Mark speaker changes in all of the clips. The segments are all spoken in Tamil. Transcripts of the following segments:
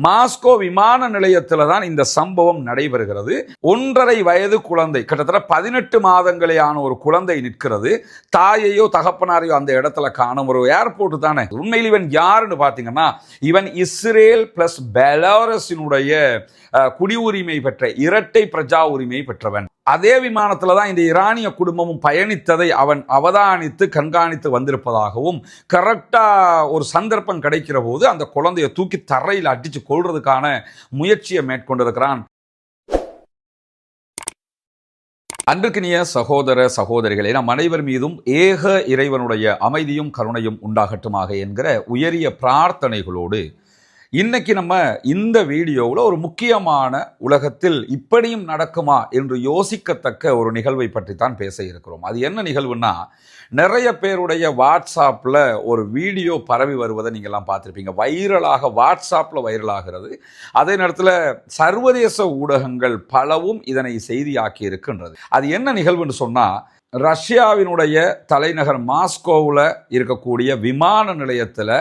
Speaker 1: மாஸ்கோ விமான நிலையத்தில் தான் இந்த சம்பவம் நடைபெறுகிறது. 1.5 வயது குழந்தை, கிட்டத்தட்ட 18 மாதங்களேயான ஒரு குழந்ை நிற்கிறது. தாயையோ தகப்பனாரையோ அந்த இடத்துல காணும். ஒரு ஏர்போர்ட் தானே. உண்மையில் இவன் யாருன்னு பார்த்தீங்கன்னா, இவன் இஸ்ரேல் பிளஸ் பெலாரஸினுடைய குடியுரிமை பெற்ற இரட்டை பிரஜா உரிமை பெற்றவன். அதே விமானத்தில் தான் இந்த ஈரானிய குடும்பமும் பயணித்ததை அவன் அவதானித்து கண்காணித்து வந்திருப்பதாகவும், கரெக்டா ஒரு சந்தர்ப்பம் கிடைக்கிற போது அந்த குழந்தையை தூக்கி தரையில் அடிச்சு கொள்றதுக்கான முயற்சியை மேற்கொண்டிருக்கிறான். அன்றுக்கினிய சகோதர சகோதரிகளே, நம் அனைவர் மீதும் ஏக இறைவனுடைய அமைதியும் கருணையும் உண்டாகட்டுமாக என்கிற உயரிய பிரார்த்தனைகளோடு இன்னைக்கு நம்ம இந்த வீடியோவில் ஒரு முக்கியமான, உலகத்தில் இப்படியும் நடக்குமா என்று யோசிக்கத்தக்க ஒரு நிகழ்வை பற்றி தான் பேச இருக்கிறோம். அது என்ன நிகழ்வுன்னா, நிறைய பேருடைய வாட்ஸ்அப்பில் ஒரு வீடியோ பரவி வருவதை நீங்கள்லாம் பார்த்துருப்பீங்க. வைரலாக வாட்ஸ்அப்பில் வைரலாகிறது. அதே நேரத்தில் சர்வதேச ஊடகங்கள் பலவும் இதனை செய்தியாக்கி இருக்கின்றது. அது என்ன நிகழ்வுன்னு சொன்னால், ரஷ்யாவினுடைய தலைநகர் மாஸ்கோவில் இருக்கக்கூடிய விமான நிலையத்தில்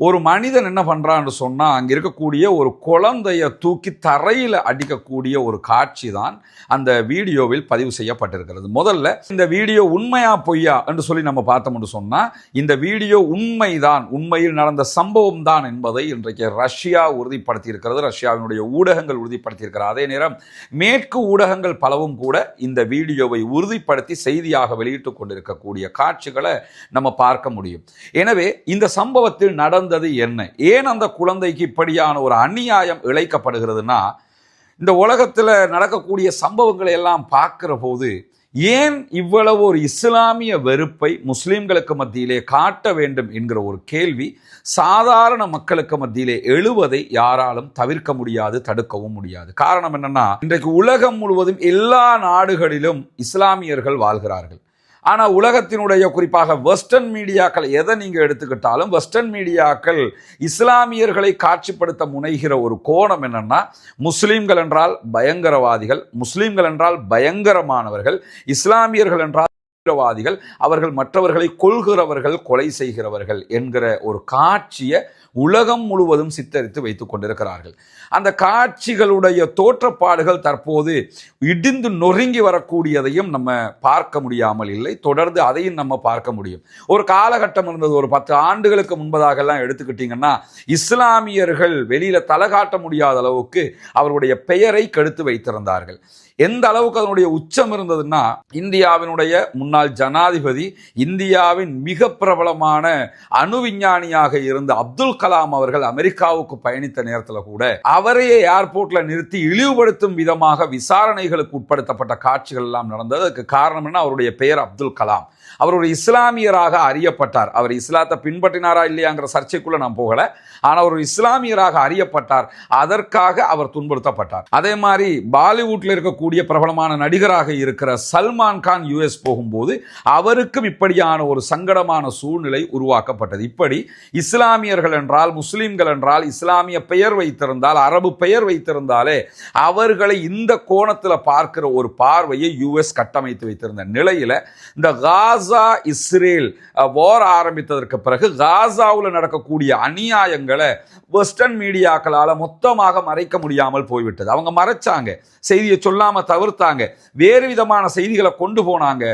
Speaker 1: ஒரு மனிதன் என்ன பண்ணுறான்னு சொன்னால், அங்கே இருக்கக்கூடிய ஒரு குழந்தைய தூக்கி தரையில் அடிக்கக்கூடிய ஒரு காட்சி தான் அந்த வீடியோவில் பதிவு செய்யப்பட்டிருக்கிறது. முதல்ல இந்த வீடியோ உண்மையா பொய்யா என்று சொல்லி நம்ம பார்த்தோம்னு சொன்னால், இந்த வீடியோ உண்மைதான், உண்மையில் நடந்த சம்பவம் தான் என்பதை இன்றைக்கு ரஷ்யா உறுதிப்படுத்தி இருக்கிறது. ரஷ்யாவினுடைய ஊடகங்கள் உறுதிப்படுத்தியிருக்கிறது. அதே நேரம் மேற்கு ஊடகங்கள் பலவும் கூட இந்த வீடியோவை உறுதிப்படுத்தி செய்தியாக வெளியிட்டுக் கொண்டிருக்கக்கூடிய காட்சிகளை நம்ம பார்க்க முடியும். எனவே இந்த சம்பவத்தில் நடந்த என்ன, ஏன் அந்த குழந்தைக்கு இப்படியான ஒரு அநியாயம் இழைக்கப்படுகிறதுனா, இந்த உலகத்தில் நடக்கக்கூடிய சம்பவங்களை எல்லாம் பார்க்கிற போது ஏன் இவ்வளவு ஒரு இஸ்லாமிய வெறுப்பை முஸ்லிம்களுக்கு மத்தியிலே காட்ட வேண்டும் என்கிற ஒரு கேள்வி சாதாரண மக்களுக்கு மத்தியிலே எழுவதை யாராலும் தவிர்க்க முடியாது, தடுக்கவும் முடியாது. காரணம் என்னன்னா, இன்றைக்கு உலகம் முழுவதும் எல்லா நாடுகளிலும் இஸ்லாமியர்கள் வாழ்கிறார்கள். ஆனால் உலகத்தினுடைய குறிப்பாக வெஸ்டர்ன் மீடியாக்கள் எதை நீங்கள் எடுத்துக்கிட்டாலும், வெஸ்டர்ன் மீடியாக்கள் இஸ்லாமியர்களை காட்சிப்படுத்த முனைகிற ஒரு கோணம் என்னன்னா, முஸ்லீம்கள் என்றால் பயங்கரவாதிகள், முஸ்லீம்கள் என்றால் பயங்கரமானவர்கள், இஸ்லாமியர்கள் என்றால் தீவிரவாதிகள், அவர்கள் மற்றவர்களை கொல்கிறவர்கள், கொலை செய்கிறவர்கள் என்கிற ஒரு காட்சியை உலகம் முழுவதும் சித்தரித்து வைத்துக் கொண்டிருக்கிறார்கள். அந்த காட்சிகளுடைய தோற்றப்பாடுகள் தற்போது இடிந்து நொறுங்கி வரக்கூடியதையும் நம்ம பார்க்க முடியாமல் இல்லை. தொடர்ந்து அதையும் நம்ம பார்க்க முடியும். ஒரு காலகட்டம் இருந்தது, ஒரு 10 ஆண்டுகளுக்கு முன்பதாக எல்லாம் எடுத்துக்கிட்டீங்கன்னா, இஸ்லாமியர்கள் வெளியில தலை காட்ட முடியாத அளவுக்கு அவருடைய பெயரை கெடுத்து வைத்திருந்தார்கள். எந்த அளவுக்கு அதனுடைய உச்சம் இருந்ததுன்னா, இந்தியாவினுடைய முன்னாள் ஜனாதிபதி, இந்தியாவின் மிக பிரபலமான அணு விஞ்ஞானியாக இருந்த அப்துல் கலாம் அவர்கள் அமெரிக்காவுக்கு பயணித்த நேரத்தில் கூட அவரையே ஏர்போர்ட்ல நிறுத்தி இழிவுபடுத்தும் விதமாக விசாரணைகளுக்கு உட்படுத்தப்பட்ட காட்சிகள் எல்லாம் நடந்தது. அதுக்கு காரணம் என்ன, அவருடைய பெயர் அப்துல் கலாம். அவர் ஒரு இஸ்லாமியராக அறியப்பட்டார். அவர் இஸ்லாத்தை பின்பற்றினாரா இல்லையாங்கிற சர்ச்சைக்குள்ள நான் போகல. ஆனால் ஒரு இஸ்லாமியராக அறியப்பட்டார். அதற்காக அவர் துன்புறுத்தப்பட்டார். அதே மாதிரி பாலிவுட்ல இருக்கக்கூடிய பிரபலமான நடிகராக இருக்கிற சல்மான் கான் யுஎஸ் போகும்போது அவருக்கும் இப்படியான ஒரு சங்கடமான சூழ்நிலை உருவாக்கப்பட்டது. இப்படி இஸ்லாமியர்கள் என்றால், முஸ்லிம்கள் என்றால், இஸ்லாமிய பெயர் வைத்திருந்தால், அரபு பெயர் வைத்திருந்தாலே அவர்களை இந்த கோணத்தில் பார்க்கிற ஒரு பார்வையை யுஎஸ் கட்டமைத்து வைத்திருந்த நிலையில, இந்த காசா இஸ்ரேல் வார் ஆரம்பித்ததற்கு பிறகு காசாவில் நடக்கக்கூடிய அநியாயங்களை வெஸ்டர்ன் மீடியாக்களால் மொத்தமாக மறைக்க முடியாமல் போய்விட்டது. அவங்க மறைச்சாங்க, செய்தியை சொல்லாம தவிர்த்தாங்க, வேறு விதமான செய்திகளை கொண்டு போனாங்க.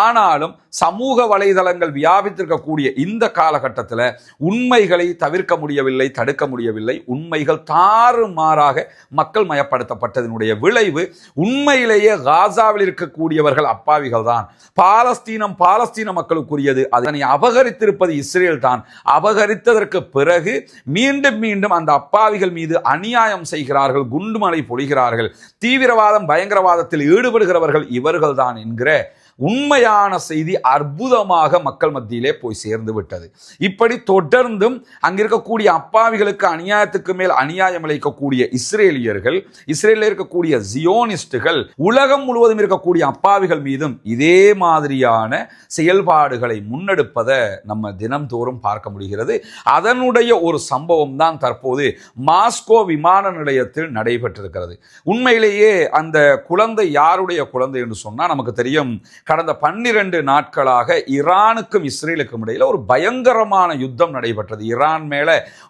Speaker 1: ஆனாலும் சமூக வலைதளங்கள் வியாபித்திருக்கக்கூடிய இந்த காலகட்டத்தில் உண்மைகளை தவிர்க்க முடியவில்லை, தடுக்க முடியவில்லை. உண்மைகள் தாறுமாறாக மக்கள் மயப்படுத்தப்பட்டதனுடைய விளைவு, உண்மையிலேயே காசாவில் இருக்கக்கூடியவர்கள் அப்பாவிகள் தான். பாலஸ்தீன மக்களுக்குரியது. அதனை அபகரித்திருப்பது இஸ்ரேல் தான். அபகரித்ததற்கு பிறகு மீண்டும் மீண்டும் அந்த அப்பாவிகள் மீது அநியாயம் செய்கிறார்கள், குண்டுமலை பொழிகிறார்கள். தீவிரவாதம், பயங்கரவாதத்தில் ஈடுபடுகிறவர்கள் இவர்கள் தான் என்கிற உண்மையான செய்தி அற்புதமாக மக்கள் மத்தியிலே போய் சேர்ந்து விட்டது. இப்படி தொடர்ந்தும் அங்கிருக்கக்கூடிய அப்பாவிகளுக்கு அநியாயத்துக்கு மேல் அநியாயம் இழைக்கக்கூடிய இஸ்ரேலியர்கள், இஸ்ரேலில் இருக்கக்கூடிய ஜியோனிஸ்டுகள், உலகம் முழுவதும் இருக்கக்கூடிய அப்பாவிகள் மீதும் இதே மாதிரியான செயல்பாடுகளை முன்னெடுப்பதை நம்ம தினம்தோறும் பார்க்க முடிகிறது. அதனுடைய ஒரு சம்பவம் தான் தற்போது மாஸ்கோ விமான நிலையத்தில் நடைபெற்றிருக்கிறது. உண்மையிலேயே அந்த குழந்தை யாருடைய குழந்தை என்று சொன்னால் நமக்கு தெரியும். கடந்த 12 நாட்களாக ஈரானுக்கும் இஸ்ரேலுக்கும் இடையில் ஒரு பயங்கரமான யுத்தம் நடைபெற்றது. ஈரான் மேல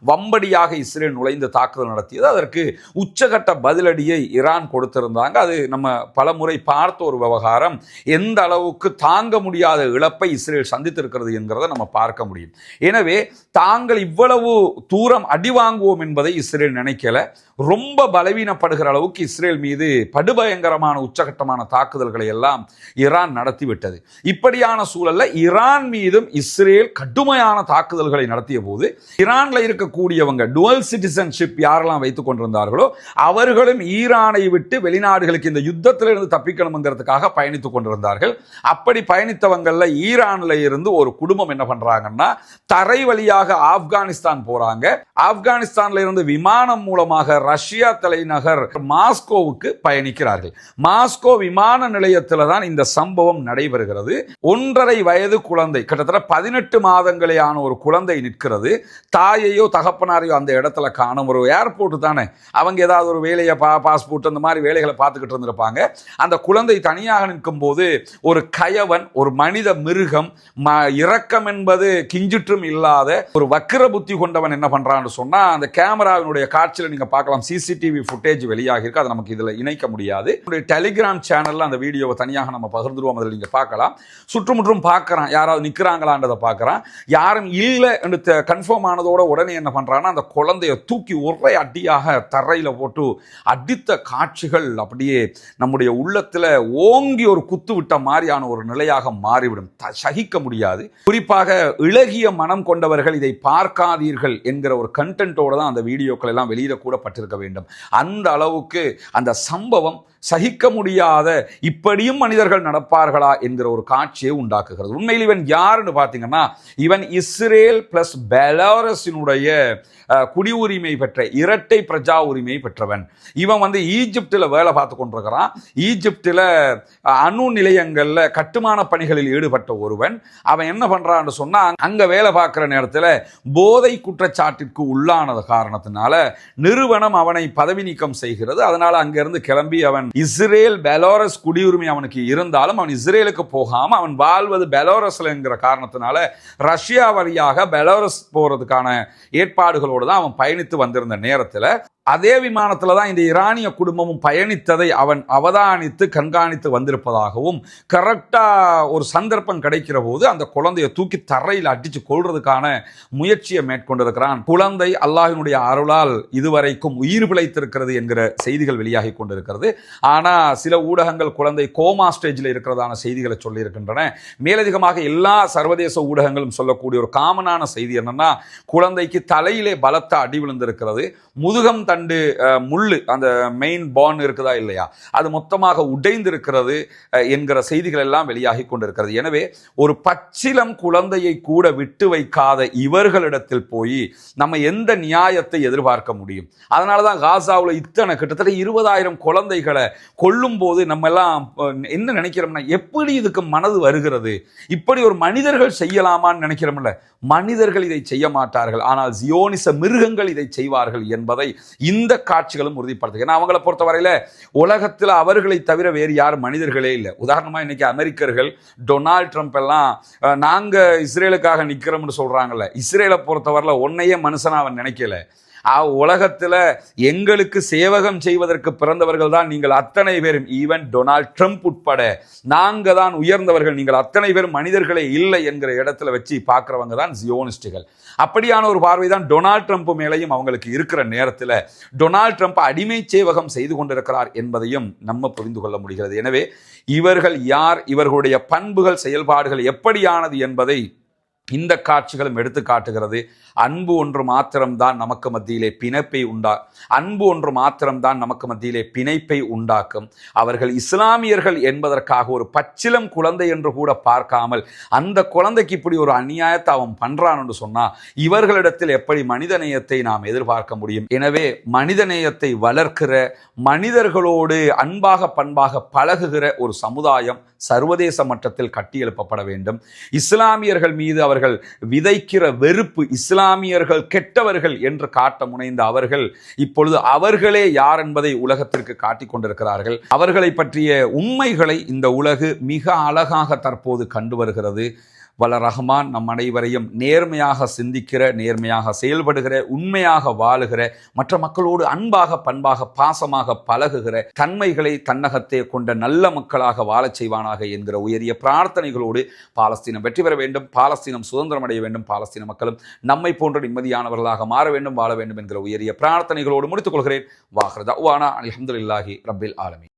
Speaker 1: வம்படியாக இஸ்ரேல் நுழைந்து தாக்குதல் நடத்தியது. அதற்கு உச்சகட்ட பதிலடியை ஈரான் கொடுத்திருந்தாங்க. அது நம்ம பலமுறை பார்த்த ஒரு விவகாரம். எந்த அளவுக்கு தாங்க முடியாத இழப்பை இஸ்ரேல் சந்தித்திருக்கிறது என்கிறத நம்ம பார்க்க முடியும். எனவே தாங்கள் இவ்வளவு தூரம் அடி வாங்குவோம் என்பதை இஸ்ரேல் நினைக்கல. ரொம்ப பலவீனப்படுகிற அளவுக்கு இஸ்ரேல் மீது படுபயங்கரமான உச்சகட்டமான தாக்குதல்களை எல்லாம் ஈரான் நடத்திவிட்டது. இப்படியான சூழல்ல ஈரான் மீதும் இஸ்ரேல் கடுமையான தாக்குதல்களை நடத்திய போது ஈரான்ல இருக்கக்கூடியவங்க டுவல் சிட்டிசன்ஷிப் யாரெல்லாம் வைத்துக் கொண்டிருந்தார்களோ அவர்களும் ஈரானை விட்டு வெளிநாடுகளுக்கு இந்த யுத்தத்திலிருந்து தப்பிக்கணுங்கிறதுக்காக பயணித்துக் கொண்டிருந்தார்கள். அப்படி பயணித்தவங்கள்ல ஈரான்ல இருந்து ஒரு குடும்பம் என்ன பண்றாங்கன்னா தரை வழியாக ஆப்கானிஸ்தான் போறாங்க. ஆப்கானிஸ்தான்ல இருந்து விமானம் மூலமாக ரஷ்யா தலைநகர் மாஸ்கோவுக்கு பயணிக்கிறார்கள். மாஸ்கோ விமான நிலையத்தில் தான் இந்த சம்பவம் நடைபெறுகிறது. 1.5 வயது குழந்தை, கிட்டத்தட்ட 18 மாதங்களே ஆன ஒரு குழந்தை நிற்கிறது. தாயையோ தகப்பனாரையோ அந்த இடத்துல காணும். ஒரு ஏர்போர்ட் தானே, அவங்க ஏதாவது ஒரு வேலையை பாஸ்போர்ட் அந்த மாதிரி வேலைகளை பார்த்துக்கிட்டு இருந்திருப்பாங்க. அந்த குழந்தை தனியாக நிற்கும் போது ஒரு கயவன், ஒரு மனித மிருகம், இரக்கம் என்பது கிஞ்சிற்றும் இல்லாத ஒரு வக்கிர புத்தி கொண்டவன் என்ன பண்றான்னு சொன்னா, அந்த கேமராவினுடைய காட்சியில் நீங்க பார்க்கலாம். சிசிடிவி ஃபுட்டேஜ் வெளியாகி இருக்கு. அதை நமக்கு இதுல இணைக்க முடியாது. டெலிகிராம் சேனல்ல அந்த வீடியோவை தனியாக நம்ம பகிர்ந்துருவோம். அதில் நீங்க பார்க்கலாம். சுற்றுமுற்றும் பார்க்கறான், யாராவது நிக்கிறாங்களான்றதை பார்க்கறான். யாரும் இல்லை என்று கன்ஃபார்ம் ஆனதோட உடனே என்ன பண்றான்னா அந்த குழந்தைய தூக்கி ஒரே அடியாக தரையில போட்டு அடித்த காட்சிகள் அப்படியே நம்முடைய உள்ளத்துல ஓங்கி ஒரு குத்து விட்ட மாதிரியான ஒரு நிலையாக மாறிவிடும். சகிக்க முடியாது. குறிப்பாக இளகிய மனம் கொண்டவர்கள் இதை பார்க்காதீர்கள் என்கிற ஒரு கண்டென்ட்டோட தான் அந்த வீடியோக்கள் எல்லாம் வெளியிடக்கூட பட்டிருக்க வேண்டும். அந்த அளவுக்கு அந்த சம்பவம் சகிக்க முடியாத, இப்படியும் மனிதர்கள் நடப்பார்களா என்கிற ஒரு காட்சியை உண்டாக்குகிறது. உண்மையில் இவன் யாருன்னு பார்த்தீங்கன்னா, இவன் இஸ்ரேல் பிளஸ் பெலாரஸினுடைய குடியுரிமை பெற்ற இரட்டை பிரஜா உரிமை பெற்றவன். இவன் ஈஜிப்டில் வேலை பார்த்து கொண்டிருக்கிறான். ஈஜிப்டில் அணு நிலையங்களில் கட்டுமான பணிகளில் ஈடுபட்ட ஒருவன். அவன் என்ன பண்றான்னு சொன்னா, அங்க வேலை பார்க்கிற நேரத்தில் போதை குற்றச்சாட்டிற்கு உள்ளானது காரணத்தினால நிறுவனம் அவனை பதவி நீக்கம் செய்கிறது. அதனால அங்கிருந்து கிளம்பி அவன் இஸ்ரேல் பெலாரஸ் குடியுரிமை அவனுக்கு இருந்தாலும் அவன் இஸ்ரேலுக்கு போகாம அவன் வாழ்வது பெலாரஸ்ல என்கிற காரணத்தினால ரஷ்யா வழியாக பெலாரஸ் போறதுக்கான ஏற்பாடுகளோடு தான் அவன் பயணித்து வந்திருந்த நேரத்தில் அதே விமானத்தில் தான் இந்த ஈரானிய குடும்பமும் பயணித்ததை அவன் அவதானித்து கண்காணித்து வந்திருப்பதாகவும், கரெக்டா ஒரு சந்தர்ப்பம் கிடைக்கிற போது அந்த குழந்தையை தூக்கி தரையில் அடிச்சு கொள்றதுக்கான முயற்சியை மேற்கொண்டிருக்கிறான். குழந்தை அல்லாஹ்வினுடைய அருளால் இதுவரைக்கும் உயிர் பிழைத்திருக்கிறது என்கிற செய்திகள் வெளியாகி கொண்டிருக்கிறது. ஆனா சில ஊடகங்கள் குழந்தை கோமா ஸ்டேஜில் இருக்கிறதான செய்திகளை சொல்லி இருக்கின்றன. மேலதிகமாக எல்லா சர்வதேச ஊடகங்களும் சொல்லக்கூடிய ஒரு காமனான செய்தி என்னன்னா, குழந்தைக்கு தலையிலே பலத்த அடி விழுந்திருக்கிறது. முதுகம் தண்டு முள்ளு, அந்த மெயின் பான் இருக்குதா இல்லையா, அது மொத்தமாக உடைந்திருக்கிறது என்கிற செய்திகள் எல்லாம் வெளியாகி கொண்டிருக்கிறது. எனவே ஒரு பச்சிலம் குழந்தையை கூட விட்டு வைக்காத இவர்களிடத்தில் போய் நம்ம எந்த நியாயத்தை எதிர்பார்க்க முடியும்? அதனாலதான் காசாவில் இத்தனை கிட்டத்தட்ட 20,000 குழந்தைகளை கொல்லும் போது நம்ம எல்லாம் என்ன நினைக்கிறோம்னா, எப்படி இதுக்கு மனது வருகிறது? இப்படி ஒரு மனிதர்கள் செய்யலாமான்னு நினைக்கிறோம்ல. மனிதர்கள் இதை செய்ய மாட்டார்கள், ஆனால் ஜியோனிச மிருகங்கள் இதை செய்வார்கள் என்பதை இந்த காட்சிகளும் உறுதிப்படுத்துது. ஏன்னா அவங்களை பொறுத்தவரையில உலகத்தில் அவர்களை தவிர வேறு யாரும் மனிதர்களே இல்லை. உதாரணமா இன்னைக்கு அமெரிக்கர்கள் டொனால்ட் ட்ரம்ப் எல்லாம் நாங்க இஸ்ரேலுக்காக நிக்கிறோம்னு சொல்றாங்கல்ல. இஸ்ரேலை பொறுத்தவரையில ஒன்னையே மனுஷனா அவன் நினைக்கல. உலகத்துல எங்களுக்கு சேவகம் செய்வதற்கு பிறந்தவர்கள் தான் நீங்கள் அத்தனை பேரும், ஈவன் டொனால்ட் ட்ரம்ப் உட்பட நாங்க தான் உயர்ந்தவர்கள், நீங்கள் அத்தனை பேரும் மனிதர்களே இல்லை என்கிற இடத்துல வச்சு பார்க்கிறவங்க தான் ஜியோனிஸ்டுகள். அப்படியான ஒரு பார்வை தான் டொனால்ட் ட்ரம்ப் மேலையும் அவங்களுக்கு இருக்கிற நேரத்தில் டொனால்ட் ட்ரம்ப் அடிமை சேவகம் செய்து கொண்டிருக்கிறார் என்பதையும் நம்ம புரிந்து கொள்ள முடிகிறது. எனவே இவர்கள் யார், இவர்களுடைய பண்புகள் செயல்பாடுகள் எப்படியானது என்பதை இந்த காட்சிகளும் எடுத்து காட்டுகிறது. அன்பு ஒன்று மாத்திரம்தான் நமக்கு மத்தியிலே அன்பு ஒன்று மாத்திரம்தான் நமக்கு மத்தியிலே பிணைப்பை உண்டாக்கும். அவர்கள் இஸ்லாமியர்கள் என்பதற்காக ஒரு பச்சிலம் குழந்தை என்று கூட பார்க்காமல் அந்த குழந்தைக்கு இப்படி ஒரு அநியாயத்தை அவன் பண்றான் என்று சொன்னா இவர்களிடத்தில் எப்படி மனிதநேயத்தை நாம் எதிர்பார்க்க முடியும்? எனவே மனிதநேயத்தை வளர்க்கிற, மனிதர்களோடு அன்பாக பண்பாக பழகுகிற ஒரு சமுதாயம் சர்வதேச மட்டத்தில் கட்டியெழுப்பப்பட வேண்டும். இஸ்லாமியர்கள் மீது அவர்கள் விதைக்கிற வெறுப்பு, இஸ்லாமியர்கள் கெட்டவர்கள் என்று காட்ட முனைந்த அவர்கள் இப்பொழுது அவர்களே யார் என்பதை உலகத்திற்கு காட்டிக் கொண்டிருக்கிறார்கள். அவர்களை பற்றிய உண்மைகளை இந்த உலகு மிக அழகாக தற்போது கண்டு வருகிறது. வல்ல ரஹ்மான் நம் அனைவரையும் நேர்மையாக சிந்திக்கிற, நேர்மையாக செயல்படுகிற, உண்மையாக வாழுகிற, மற்ற மக்களோடு அன்பாக, பண்பாக, பாசமாக பழகுகிற தன்மைகளை தன்னகத்தே கொண்ட நல்ல மக்களாக வாழச் செய்வானாக என்கிற உயரிய பிரார்த்தனைகளோடு பாலஸ்தீனம் வெற்றி பெற வேண்டும், பாலஸ்தீனம் சுதந்திரம் அடைய வேண்டும், பாலஸ்தீன மக்களும் நம்மை போன்ற நிம்மதியானவர்களாக மாற வேண்டும், வாழ வேண்டும் என்கிற உயரிய பிரார்த்தனைகளோடு முடித்துக் கொள்கிறேன். வாஹிர் தஅவானா அல்ஹம்துலில்லாஹி ரப்பில் ஆலமீன்.